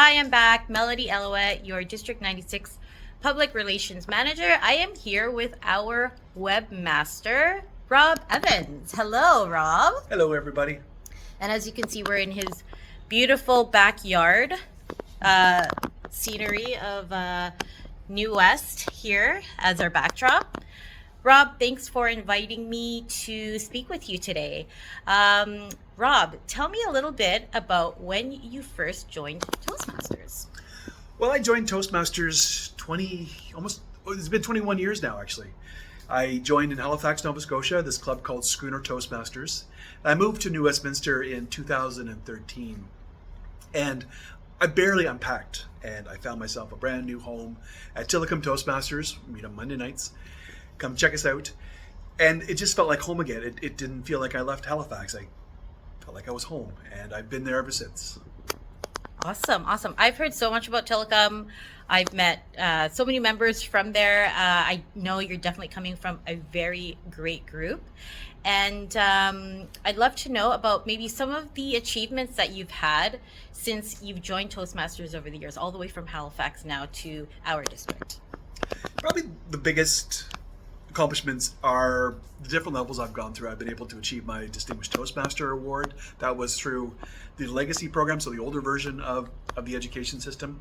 Hi, I'm back. Melody Elouet, your District 96 Public Relations Manager. I am here with our Webmaster, Rob Evans. Hello, Rob. Hello, everybody. And as you can see, we're in his beautiful backyard scenery of New West here as our backdrop. Rob, thanks for inviting me to speak with you today. Rob, tell me a little bit about when you first joined Toastmasters. Well, I joined Toastmasters it's been 21 years now, actually. I joined in Halifax, Nova Scotia, this club called Schooner Toastmasters. I moved to New Westminster in 2013, and I barely unpacked, and I found myself a brand new home at Tillicum Toastmasters. We meet on Monday nights. Come check us out. And it just felt like home again. It didn't feel like I left Halifax. I felt like I was home, and I've been there ever since. Awesome. I've heard so much about Tillicum. I've met so many members from there. I know you're definitely coming from a very great group. And I'd love to know about maybe some of the achievements that you've had since you've joined Toastmasters over the years, all the way from Halifax now to our district. Probably the biggest accomplishments are the different levels I've gone through. I've been able to achieve my Distinguished Toastmaster Award. That was through the legacy program, so the older version of the education system.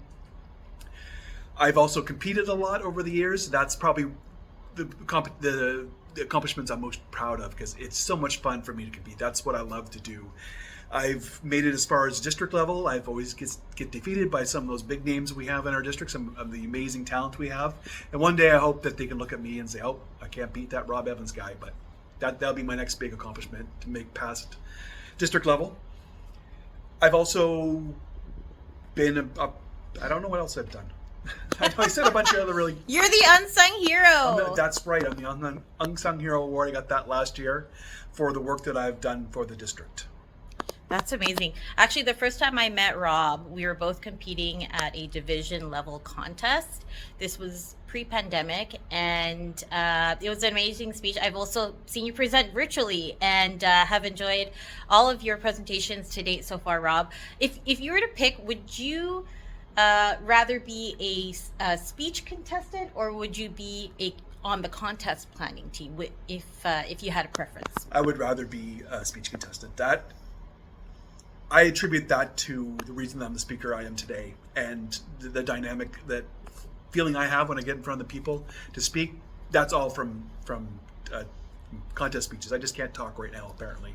I've also competed a lot over the years. That's probably the accomplishments I'm most proud of, because it's so much fun for me to compete. That's what I love to do. I've made it as far as district level. I've always get defeated by some of those big names we have in our district, some of the amazing talent we have. And one day I hope that they can look at me and say, oh, I can't beat that Rob Evans guy. But that'll be my next big accomplishment, to make past district level. I've also been I don't know what else I've done. I said a bunch of other really... You're the unsung hero. That's right. I'm the Unsung Hero Award. I got that last year for the work that I've done for the district. That's amazing. Actually, the first time I met Rob, we were both competing at a division level contest. This was pre-pandemic, and it was an amazing speech. I've also seen you present virtually, and have enjoyed all of your presentations to date so far, Rob. If you were to pick, would you rather be a speech contestant, or would you be on the contest planning team if you had a preference? I would rather be a speech contestant. I attribute that to the reason I'm the speaker I am today, and the dynamic, that feeling I have when I get in front of the people to speak. That's all from contest speeches. I just can't talk right now, apparently.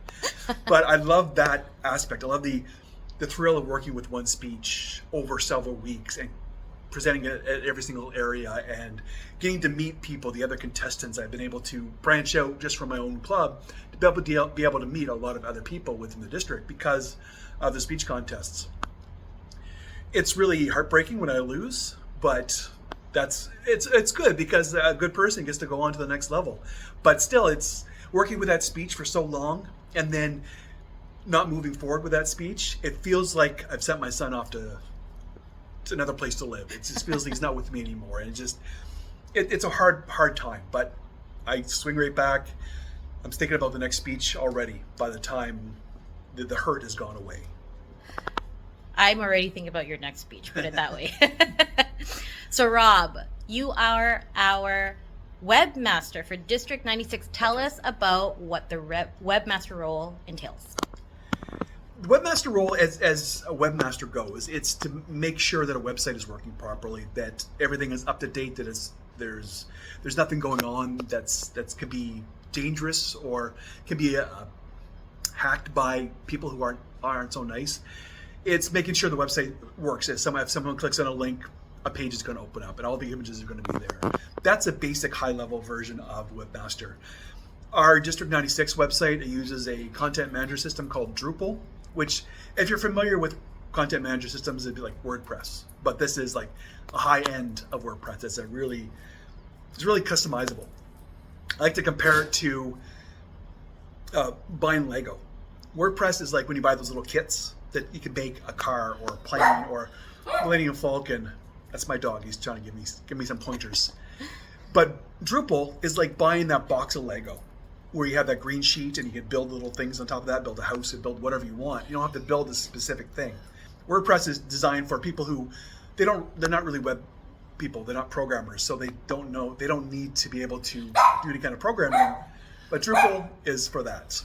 But I love that aspect. I love the thrill of working with one speech over several weeks and presenting it at every single area, and getting to meet people, the other contestants. I've been able to branch out just from my own club to be able to meet a lot of other people within the district because of the speech contests. It's really heartbreaking when I lose, but it's good, because a good person gets to go on to the next level. But still, it's working with that speech for so long and then not moving forward with that speech. It feels like I've sent my son off to another place to live. It just feels like he's not with me anymore, and it's a hard time. But I swing right back. I'm thinking about the next speech already by the time the hurt has gone away. I'm already thinking about your next speech, put it that way. So Rob, you are our Webmaster for District 96. Tell us about what the Webmaster role entails. The Webmaster role, as a Webmaster goes, it's to make sure that a website is working properly, that everything is up to date, that there's nothing going on that could be dangerous or can be hacked by people who aren't so nice. It's making sure the website works. If someone clicks on a link, a page is going to open up and all the images are going to be there. That's a basic high-level version of Webmaster. Our District 96 website uses a content manager system called Drupal, which, if you're familiar with content manager systems, it'd be like WordPress. But this is like a high end of WordPress. It's really customizable. I like to compare it to buying Lego. WordPress is like when you buy those little kits that you can make a car or a plane or Millennium Falcon. That's my dog. He's trying to give me some pointers. But Drupal is like buying that box of Lego, where you have that green sheet and you can build little things on top of that, build a house and build whatever you want. You don't have to build a specific thing. WordPress is designed for people who they're not really web people, they're not programmers, so they don't need to be able to do any kind of programming. But Drupal is for that.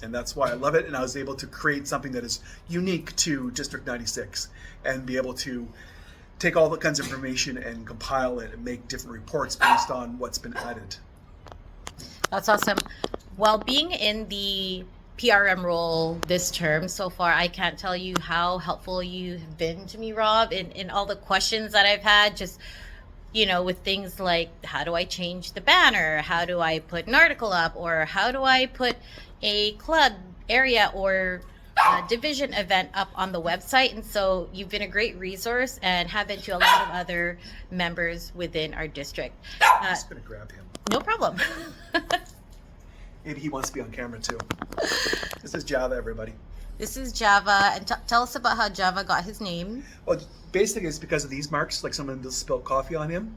And that's why I love it. And I was able to create something that is unique to District 96 and be able to take all the kinds of information and compile it and make different reports based on what's been added. That's awesome. Well, being in the PRM role this term so far, I can't tell you how helpful you have been to me, Rob, in all the questions that I've had, just, you know, with things like, how do I change the banner? How do I put an article up? Or how do I put a club area or a division event up on the website? And so you've been a great resource and have been to a lot of other members within our district. I'm just going to grab him. No problem. Maybe he wants to be on camera too. This is Java, everybody. This is Java. And tell us about how Java got his name. Well, basically it's because of these marks, like someone just spilled coffee on him.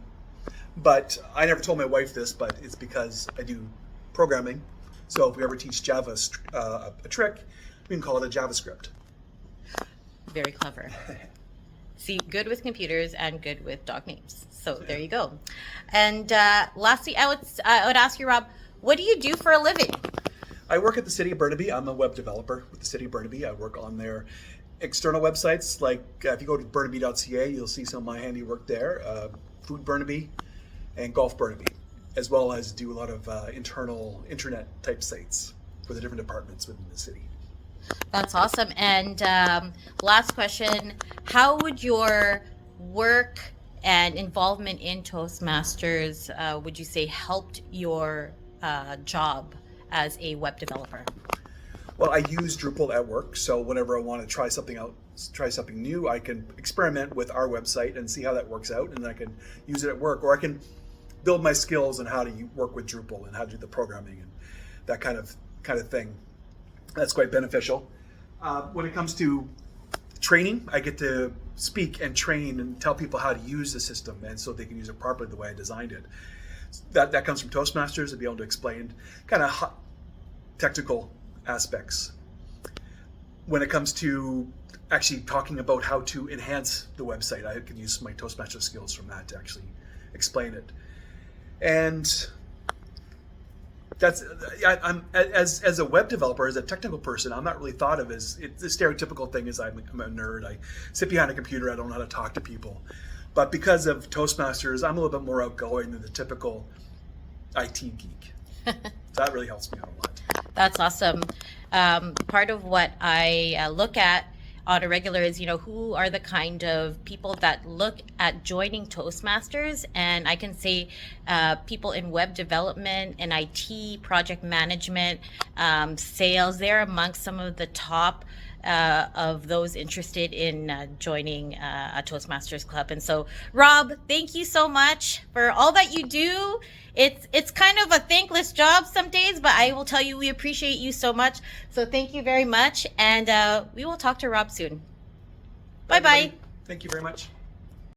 But I never told my wife this, but it's because I do programming. So if we ever teach Java a trick, we can call it a JavaScript. Very clever. See, good with computers and good with dog names. So there you go. And lastly, I would ask you, Rob, what do you do for a living? I work at the City of Burnaby. I'm a web developer with the City of Burnaby. I work on their external websites. Like if you go to burnaby.ca, you'll see some of my handiwork there. Food Burnaby and Golf Burnaby, as well as do a lot of internal internet type sites for the different departments within the city. That's awesome. And last question, how would your work and involvement in Toastmasters, would you say, helped your job as a web developer? Well, I use Drupal at work, so whenever I want to try something out, try something new, I can experiment with our website and see how that works out, and I can use it at work, or I can build my skills on how to work with Drupal and how to do the programming and that kind of thing. That's quite beneficial. When it comes to training, I get to speak and train and tell people how to use the system, and so they can use it properly the way I designed it. That comes from Toastmasters, to be able to explain kind of technical aspects. When it comes to actually talking about how to enhance the website, I can use my Toastmaster skills from that to actually explain it. And that's as a web developer, as a technical person, I'm not really thought of as the stereotypical thing is I'm a nerd. I sit behind a computer. I don't know how to talk to people. But because of Toastmasters, I'm a little bit more outgoing than the typical IT geek. So that really helps me out a lot. That's awesome. Part of what I look at on a regular is, you know, who are the kind of people that look at joining Toastmasters, and I can say people in web development and IT, project management, sales, they're amongst some of the top of those interested in joining a Toastmasters Club. And so, Rob, thank you so much for all that you do. It's kind of a thankless job some days, but I will tell you we appreciate you so much. So thank you very much, and we will talk to Rob soon. Bye-bye. Thank you very much.